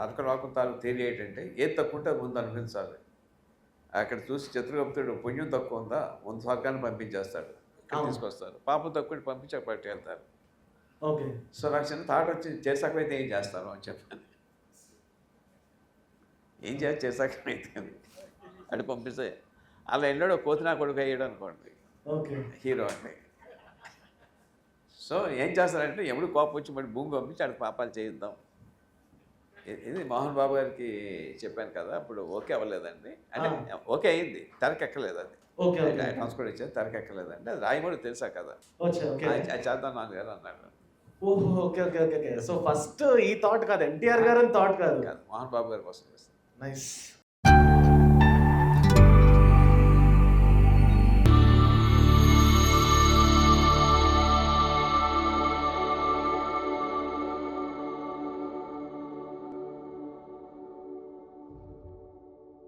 అర్కలోకం తాలూకు థియరీ ఏంటంటే ఏది తక్కువ ఉంటే అది ముందు అనిపించాలి. అక్కడ చూసి చిత్రగుప్తుడు పుణ్యం తక్కువ ఉందా ముందు స్వర్గాన్ని పంపించేస్తాడు, ఇక్కడ తీసుకొస్తారు. పాపం తక్కువ పంపించి అక్కడ పట్టుకెళ్తారు. ఓకే. సో నాకు చిన్న థాట్ వచ్చి చేసాకైతే ఏం చేస్తాను అని చెప్పాను. ఏం చేయాలి చేసాకైతే అటు పంపిస్తే అలా వెళ్ళాడు కోతినా కొడుకు అయ్యాడు అనుకోండి ఓకే. హీరో అంటే. సో ఏం చేస్తారంటే ఎప్పుడు కోపం వచ్చి మరి భూమి పంపించి అక్కడ పాపాలు చేయిద్దాం. ఇది మోహన్ బాబు గారికి చెప్పాను కదా, అప్పుడు ఓకే అవ్వలేదండి. అంటే ఓకే అయింది, తెరకెక్కలేదు అది. ఓకే. అడ్వాన్స్ కూడా ఇచ్చారు, తెరకెక్కలేదండి. అది రాయమూడి తెలుసా కదా, అది చేద్దాం నాన్నగారు అన్నాడు. ఓహో! Okay. Okay. Okay. Okay. So first ఈ థాట్ కాదు, ఎన్టీఆర్ గారు థాట్ కాదు. మోహన్ బాబు గారి కోసం చేస్తాను. నైస్.